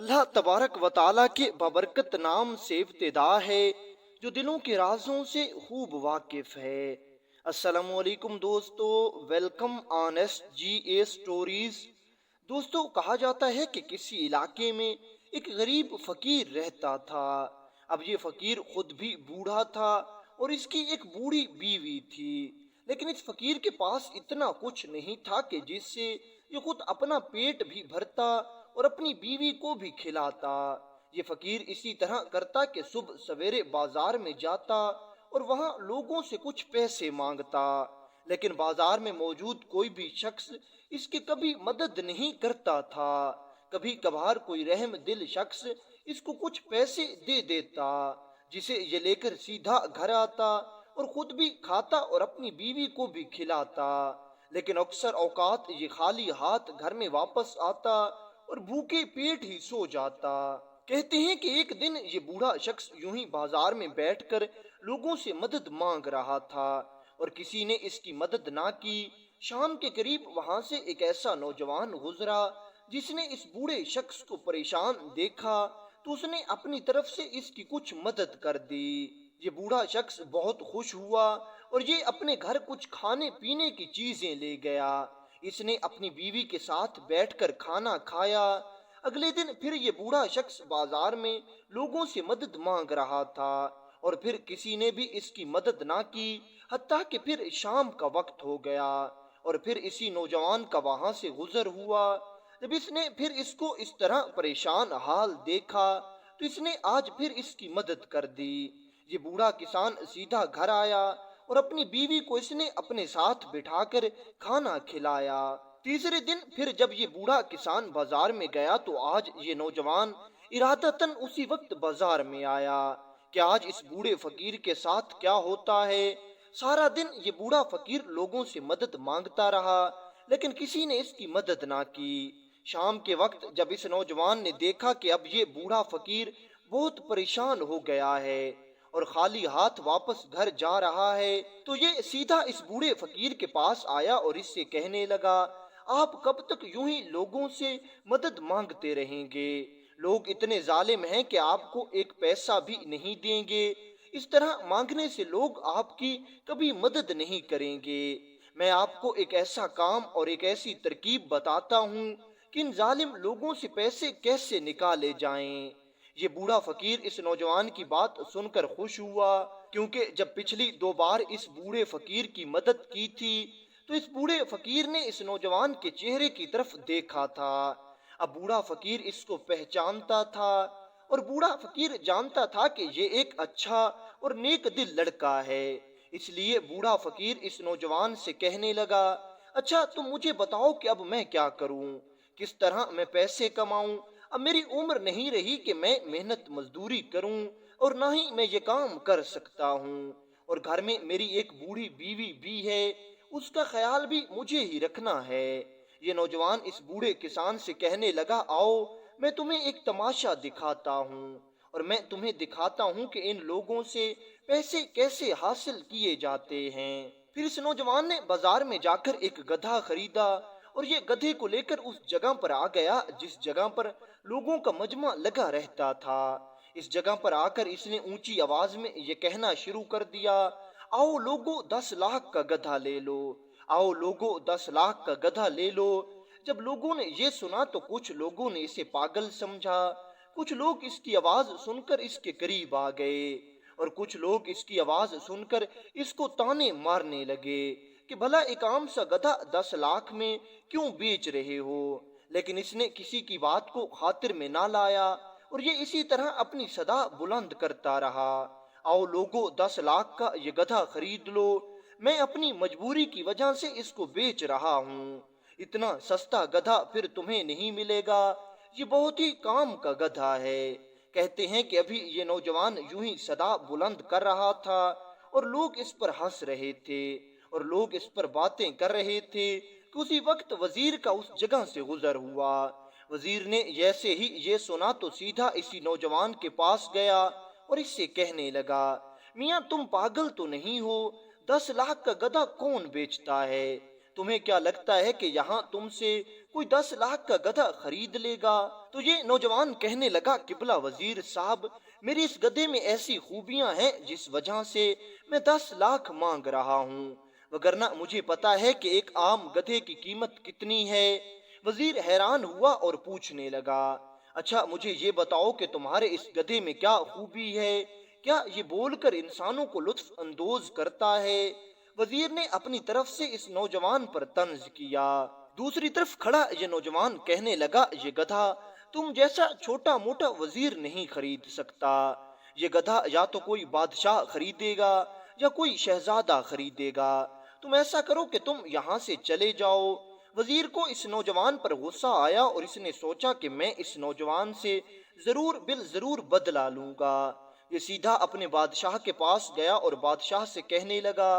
اللہ तबारक व ताला के बाबरकत नाम से इब्तिदा है जो दिलों के राजों से खूब वाकिफ है। अस्सलामु अलैकुम दोस्तों, वेलकम ऑन SGA स्टोरीज। दोस्तों, कहा जाता है कि किसी इलाके में एक गरीब फकीर रहता था। अब ये फकीर खुद भी बूढ़ा था और इसकी एक बूढ़ी बीवी थी। लेकिन इस फकीर के पास इतना कुछ नहीं था कि जिससे ये खुद अपना पेट भी भरता और अपनी बीवी को भी खिलाता। ये फकीर इसी तरह करता कि सुबह सवेरे बाजार में जाता और वहां लोगों से कुछ पैसे मांगता। लेकिन बाजार में मौजूद कोई भी शख्स इसकी कभी मदद नहीं करता था। कभी कभार कोई रहम दिल शख्स इसको कुछ पैसे दे देता, जिसे ये लेकर सीधा घर आता और खुद भी खाता और अपनी बीवी को भी खिलाता। लेकिन अक्सर औकात ये खाली हाथ घर में वापस आता और भूखे पेट ही सो जाता। कहते हैं कि एक दिन ये बूढ़ा शख्स यूं ही बाजार में बैठकर लोगों से मदद मांग रहा था और किसी ने इसकी मदद ना की। शाम के करीब वहां से एक ऐसा नौजवान गुजरा जिसने इस बूढ़े शख्स को परेशान देखा, तो उसने अपनी तरफ से इसकी कुछ मदद कर दी। ये बूढ़ा शख्स बहुत खुश हुआ और ये अपने घर कुछ खाने पीने की चीजें ले गया। इसने अपनी बीवी के साथ बैठकर खाना खाया। अगले दिन फिर ये बूढ़ा शख्स बाजार में लोगों से मदद मांग रहा था और फिर किसी ने भी इसकी मदद ना की। हत्ता कि फिर शाम का वक्त हो गया और फिर इसी नौजवान का वहां से गुजर हुआ। जब इसने फिर इसको इस तरह परेशान हाल देखा तो इसने आज फिर इसकी मदद कर दी। ये बूढ़ा किसान सीधा घर आया और अपनी बीवी को इसने अपने साथ बिठाकर खाना खिलाया। तीसरे दिन फिर जब ये बूढ़ा किसान बाजार में गया तो आज ये नौजवान इरादतन उसी वक्त बाजार में आया कि आज इस बूढ़े फकीर के साथ क्या होता है। सारा दिन ये बूढ़ा फकीर लोगों से मदद मांगता रहा, लेकिन किसी ने इसकी मदद ना की। शाम के वक्त जब इस नौजवान ने देखा कि अब ये बूढ़ा फकीर बहुत परेशान हो गया है और खाली हाथ वापस घर जा रहा है, तो ये सीधा इस बूढ़े फकीर के पास आया और इससे कहने लगा, आप कब तक यूं ही लोगों से मदद मांगते रहेंगे? लोग इतने जालिम हैं कि आपको एक पैसा भी नहीं देंगे। इस तरह मांगने से लोग आपकी कभी मदद नहीं करेंगे। मैं आपको एक ऐसा काम और एक ऐसी तरकीब बताता हूँ कि इन जालिम लोगों से पैसे कैसे निकाले जाएं। ये बूढ़ा फकीर इस नौजवान की बात सुनकर खुश हुआ, क्योंकि जब पिछली 2 बार इस बूढ़े फकीर की मदद की थी तो इस बूढ़े फकीर ने इस नौजवान के चेहरे की तरफ देखा था। अब बूढ़ा फकीर इसको पहचानता था और बूढ़ा फकीर जानता था कि ये एक अच्छा और नेक दिल लड़का है। इसलिए बूढ़ा फकीर इस नौजवान से कहने लगा, अच्छा तुम मुझे बताओ कि अब मैं क्या करूं, किस तरह मैं पैसे कमाऊं। अब मेरी उम्र नहीं रही कि मैं मेहनत मजदूरी करूं और ना ही मैं ये काम कर सकता हूं, और घर में मेरी एक बूढ़ी बीवी भी है, उसका ख्याल भी मुझे ही रखना है। ये नौजवान इस बूढ़े किसान से कहने लगा, आओ मैं तुम्हें एक तमाशा दिखाता हूँ और मैं तुम्हें दिखाता हूँ कि इन लोगों से पैसे कैसे हासिल किए जाते हैं। फिर इस नौजवान ने बाजार में जाकर एक गधा खरीदा और ये गधे को लेकर उस जगह पर आ गया जिस जगह पर लोगों का मजमा लगा रहता था। इस जगह पर आकर इसने ऊंची आवाज में ये कहना शुरू कर दिया, आओ लोगो 10 लाख का गधा ले लो, आओ लोगो 10 लाख का गधा ले लो। जब लोगों ने ये सुना तो कुछ लोगों ने इसे पागल समझा, कुछ लोग इसकी आवाज सुनकर इसके करीब आ गए और कुछ लोग इसकी आवाज सुनकर इसको ताने मारने लगे कि भला एक आम सा गधा 10 लाख में क्यों बेच रहे हो। लेकिन इसने किसी की बात को खातिर में ना लाया और ये इसी तरह अपनी सदा बुलंद करता रहा, आओ लोगो 10 लाख का ये गधा खरीद लो, मैं अपनी मजबूरी की वजह से इसको बेच रहा हूँ। इतना सस्ता गधा फिर तुम्हें नहीं मिलेगा, ये बहुत ही काम का गधा है। कहते हैं कि अभी ये नौजवान यूं ही सदा बुलंद कर रहा था और लोग इस पर हंस रहे थे और लोग इस पर बातें कर रहे थे कि उसी वक्त वजीर का उस जगह से गुजर हुआ। वजीर ने जैसे ही ये सुना तो सीधा इसी नौजवान के पास गया और इससे कहने लगा, मियाँ तुम पागल तो नहीं हो, 10 लाख का गधा कौन बेचता है? तुम्हें क्या लगता है कि यहाँ तुमसे کوئی 10 लाख का गधा खरीद लेगा। तो ये नौजवान कहने लगा, किबला वजीर साहब, मेरी इस गधे में ऐसी खूबियां हैं जिस वजह से मैं 10 लाख मांग रहा हूँ, वगरना मुझे पता है कि एक आम गधे की कीमत कितनी है। वजीर हैरान हुआ और पूछने लगा, अच्छा मुझे ये बताओ कि तुम्हारे इस गधे में क्या खूबी है, क्या ये बोलकर इंसानों को लुत्फ अंदोज करता है। वजीर ने अपनी तरफ से इस नौजवान पर तंज किया। दूसरी तरफ खड़ा ये नौजवान कहने लगा, ये गधा तुम जैसा छोटा मोटा वजीर नहीं खरीद सकता। ये गधा या तो कोई बादशाह खरीदेगा या कोई शहजादा खरीदेगा। तुम ऐसा करो कि तुम यहाँ से चले जाओ। वजीर को इस नौजवान पर गुस्सा आया और इसने सोचा कि मैं इस नौजवान से जरूर बिल जरूर बदला लूंगा। ये सीधा अपने बादशाह के पास गया और बादशाह से कहने लगा,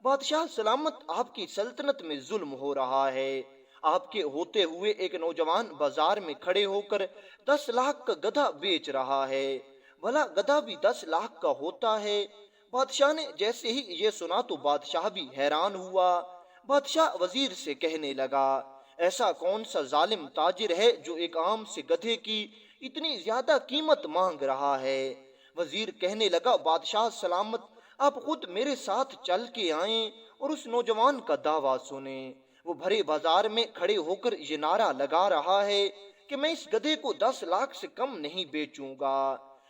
बादशाह सलामत, आपकी सल्तनत में जुल्म हो रहा है। आपके होते हुए एक नौजवान बाजार में खड़े होकर 10 लाख का गधा बेच रहा है। भला गधा भी 10 लाख का होता है। बादशाह ने जैसे ही ये सुना तो बादशाह भी हैरान हुआ। बादशाह वजीर से कहने लगा, ऐसा कौन सा जालिम ताजिर है जो एक आम से गधे की इतनी ज्यादा कीमत मांग रहा है। वजीर कहने लगा, बादशाह सलामत, आप खुद मेरे साथ चल के आए और उस नौजवान का दावा सुने। वो भरे बाजार में खड़े होकर ये नारा लगा रहा है कि मैं इस गधे को 10 लाख से कम नहीं बेचूंगा।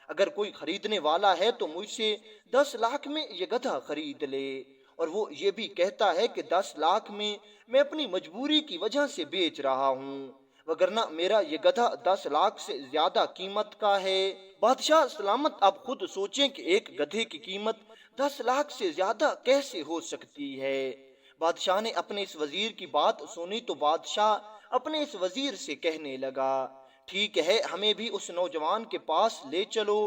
अगर कोई खरीदने वाला है तो मुझसे 10 लाख में ये गधा खरीद ले। और वो ये भी कहता है कि 10 लाख में मैं अपनी मजबूरी की वजह से बेच रहा हूँ, वगरना मेरा ये गधा 10 लाख से ज्यादा कीमत का है। बादशाह सलामत, आप खुद सोचें कि एक गधे की कीमत 10 लाख से ज्यादा कैसे हो सकती है। बादशाह ने अपने इस वजीर की बात सुनी तो बादशाह अपने इस वजीर से कहने लगा, ठीक है, हमें भी उस नौजवान के पास ले चलो,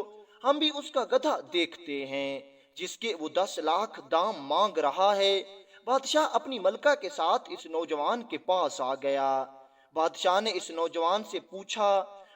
हम भी उसका गधा देखते हैं जिसके वो 10 लाख दाम मांग रहा है। बादशाह अपनी मलका के साथ इस नौजवान के पास आ गया। बादशाह ने इस नौजवान से पूछा,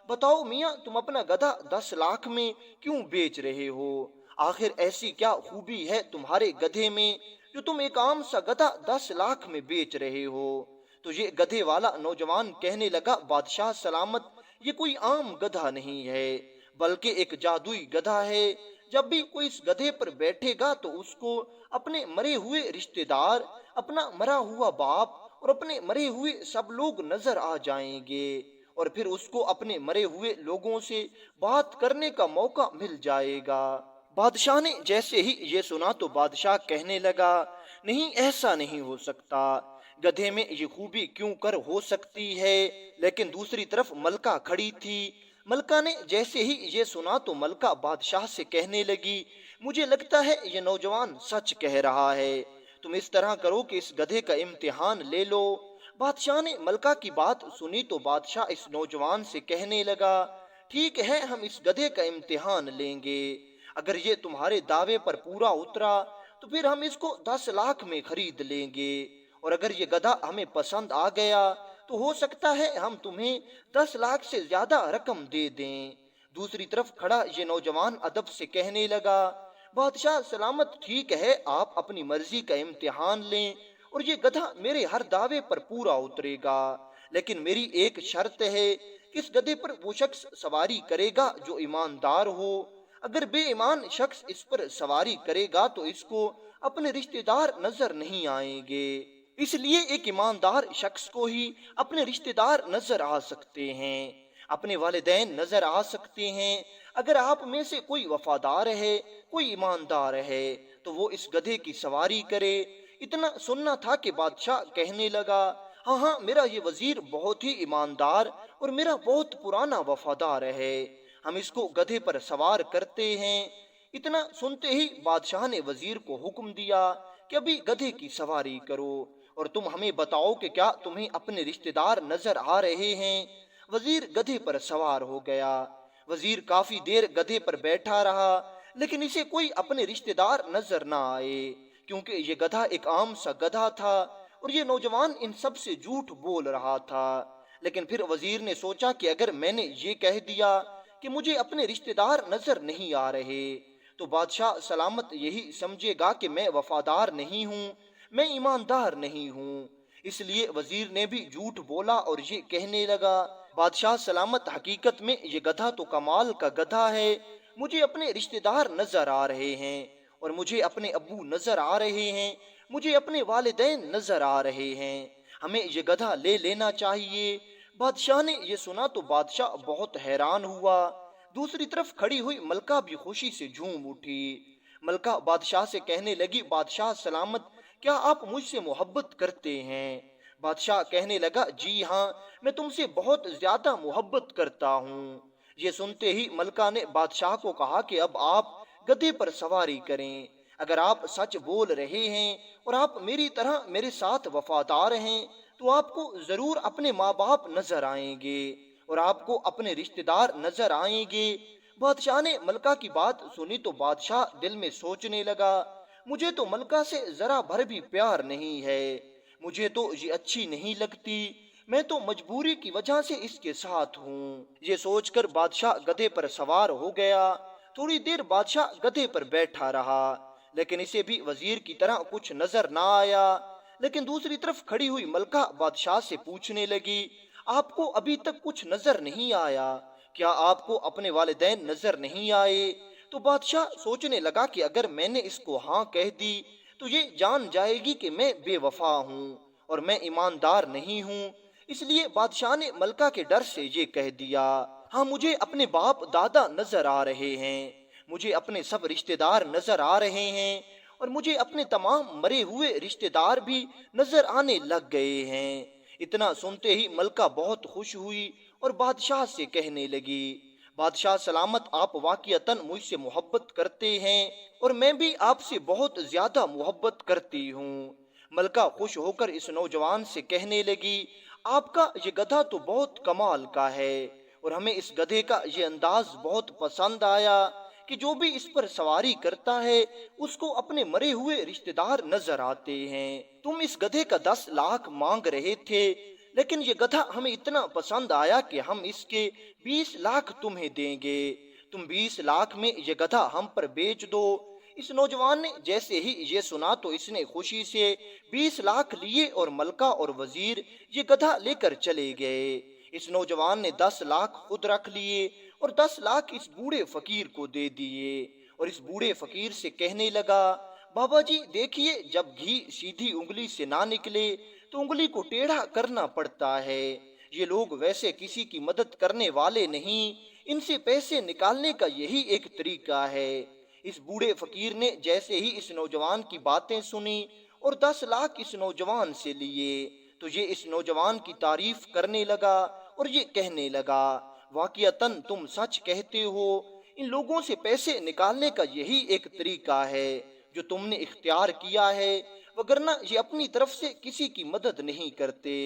बताओ मियाँ, तुम अपना गधा 10 लाख में क्यों बेच रहे हो? आखिर ऐसी क्या खूबी है तुम्हारे गधे में जो तुम एक आम सा गधा 10 लाख में बेच रहे हो? तो ये गधे वाला नौजवान कहने लगा, बादशाह सलामत, ये कोई आम गधा नहीं है बल्कि एक जादुई गधा है। जब भी कोई इस गधे पर बैठेगा तो उसको अपने मरे हुए रिश्तेदार, अपना मरा हुआ बाप और अपने मरे हुए सब लोग नजर आ जाएंगे और फिर उसको अपने मरे हुए लोगों से बात करने का मौका मिल जाएगा। बादशाह ने जैसे ही ये सुना तो बादशाह कहने लगा, नहीं, ऐसा नहीं हो सकता, गधे में ये खूबी क्यों कर हो सकती है। लेकिन दूसरी तरफ मलका खड़ी थी। मलका ने जैसे ही ये सुना तो मलका बादशाह से कहने लगी, मुझे लगता है ये नौजवान सच कह रहा है, तुम इस तरह करो कि इस गधे का इम्तिहान ले लो। बादशाह ने मलका की बात सुनी तो बादशाह इस नौजवान से कहने लगा, ठीक है, हम इस गधे का इम्तिहान लेंगे। अगर ये तुम्हारे दावे पर पूरा उतरा तो फिर हम इसको 10 लाख में खरीद लेंगे, और अगर ये गधा हमें पसंद आ गया तो हो सकता है हम तुम्हें 10 लाख से ज्यादा रकम दे दें। दूसरी तरफ खड़ा ये नौजवान अदब से कहने लगा, बादशाह सलामत, ठीक है, आप अपनी मर्जी का इम्तिहान लें और ये गधा मेरे हर दावे पर पूरा उतरेगा, लेकिन मेरी एक शर्त है कि इस गधे पर वो शख्स सवारी करेगा जो ईमानदार हो। अगर बेईमान शख्स इस पर सवारी करेगा तो इसको अपने रिश्तेदार नजर नहीं आएंगे, इसलिए एक ईमानदार शख्स को ही अपने रिश्तेदार नजर आ सकते हैं, अपने वालिदैन नजर आ सकते हैं। अगर आप में से कोई वफादार है, कोई ईमानदार है, तो वो इस गधे की सवारी करे। इतना सुनना था कि बादशाह कहने लगा, हाँ हाँ, मेरा ये वजीर बहुत ही ईमानदार और मेरा बहुत पुराना वफादार है, हम इसको गधे पर सवार करते हैं। इतना सुनते ही बादशाह ने वजीर को हुक्म दिया कि अभी गधे की सवारी करो और तुम हमें बताओ कि क्या तुम्हें अपने रिश्तेदार नजर आ रहे हैं। वजीर गधे पर सवार हो गया। वजीर काफी देर गधे पर बैठा रहा, लेकिन इसे कोई अपने रिश्तेदार नजर ना आए, क्योंकि ये गधा एक आम सा गधा था और ये नौजवान इन सब से झूठ बोल रहा था। लेकिन फिर वजीर ने सोचा कि अगर मैंने ये कह दिया कि मुझे अपने रिश्तेदार नजर नहीं आ रहे तो बादशाह सलामत यही समझेगा कि मैं वफादार नहीं हूँ, मैं ईमानदार नहीं हूँ। اس لیے وزیر نے بھی جھوٹ بولا اور یہ کہنے لگا، بادشاہ سلامت، حقیقت میں یہ گدھا تو کمال کا گدھا ہے، مجھے اپنے رشتہ دار نظر آ رہے ہیں، اور مجھے اپنے ابو نظر آ رہے ہیں، مجھے اپنے والدین نظر آ رہے ہیں، ہمیں یہ گدھا لے لینا چاہیے۔ بادشاہ نے یہ سنا تو بادشاہ بہت حیران ہوا۔ دوسری طرف کھڑی ہوئی ملکہ بھی خوشی سے جھوم اٹھی۔ ملکہ بادشاہ سے کہنے لگی، بادشاہ سلامت، کیا آپ مجھ سے محبت کرتے ہیں؟ بادشاہ کہنے لگا، جی ہاں، میں تم سے بہت زیادہ محبت کرتا ہوں۔ یہ سنتے ہی ملکہ نے بادشاہ کو کہا کہ اب آپ گدھے پر سواری کریں۔ اگر آپ سچ بول رہے ہیں اور آپ میری طرح میرے ساتھ وفادار ہیں تو آپ کو ضرور اپنے ماں باپ نظر آئیں گے اور آپ کو اپنے رشتہ دار نظر آئیں گے۔ بادشاہ نے ملکہ کی بات سنی تو بادشاہ دل میں سوچنے لگا، مجھے تو ملکہ سے ذرا بھر بھی پیار نہیں ہے، مجھے تو یہ اچھی نہیں لگتی، میں تو مجبوری کی وجہ سے اس کے ساتھ ہوں۔ یہ سوچ کر بادشاہ گدھے پر سوار ہو گیا۔ تھوڑی دیر بادشاہ گدھے پر بیٹھا رہا، لیکن اسے بھی وزیر کی طرح کچھ نظر نہ آیا۔ لیکن دوسری طرف کھڑی ہوئی ملکہ بادشاہ سے پوچھنے لگی، آپ کو ابھی تک کچھ نظر نہیں آیا؟ کیا آپ کو اپنے والدین نظر نہیں آئے؟ تو بادشاہ سوچنے لگا کہ اگر میں نے اس کو ہاں کہہ دی تو یہ جان جائے گی کہ میں بے وفا ہوں اور میں ایماندار نہیں ہوں۔ اس لیے بادشاہ نے ملکہ کے ڈر سے یہ کہہ دیا، ہاں، مجھے اپنے باپ دادا نظر آ رہے ہیں، مجھے اپنے سب رشتہ دار نظر آ رہے ہیں، اور مجھے اپنے تمام مرے ہوئے رشتہ دار بھی نظر آنے لگ گئے ہیں۔ اتنا سنتے ہی ملکہ بہت خوش ہوئی اور بادشاہ سے کہنے لگی، بادشاہ سلامت، آپ واقعتاً مجھ سے محبت کرتے ہیں اور میں بھی آپ سے بہت زیادہ محبت کرتی ہوں۔ ملکہ خوش ہو کر اس نوجوان سے کہنے لگی، آپ کا یہ گدھا تو بہت کمال کا ہے اور ہمیں اس گدھے کا یہ انداز بہت پسند آیا کہ جو بھی اس پر سواری کرتا ہے اس کو اپنے مرے ہوئے رشتہ دار نظر آتے ہیں۔ تم اس گدھے کا 10 لاکھ مانگ رہے تھے، لیکن یہ گدھا ہمیں اتنا پسند آیا کہ ہم اس کے 20 لاکھ تمہیں دیں گے، تم 20 لاکھ میں یہ گدھا ہم پر بیچ دو۔ اس نوجوان نے جیسے ہی یہ سنا تو اس نے خوشی سے 20 لاکھ لیے اور ملکہ اور وزیر یہ گدھا لے کر چلے گئے۔ اس نوجوان نے 10 لاکھ خود رکھ لیے اور 10 لاکھ اس بوڑھے فقیر کو دے دیے اور اس بوڑھے فقیر سے کہنے لگا، بابا جی دیکھیے، جب گھی سیدھی انگلی سے نہ نکلے تو انگلی کو ٹیڑھا کرنا پڑتا ہے۔ یہ لوگ ویسے کسی کی مدد کرنے والے نہیں، ان سے پیسے نکالنے کا یہی ایک طریقہ ہے۔ اس بوڑھے فقیر نے جیسے ہی اس نوجوان کی باتیں سنی اور 10 لاکھ اس نوجوان سے لیے تو یہ اس نوجوان کی تعریف کرنے لگا اور یہ کہنے لگا، واقعتاً تم سچ کہتے ہو، ان لوگوں سے پیسے نکالنے کا یہی ایک طریقہ ہے جو تم نے اختیار کیا ہے، وگرنہ یہ اپنی طرف سے کسی کی مدد نہیں کرتے۔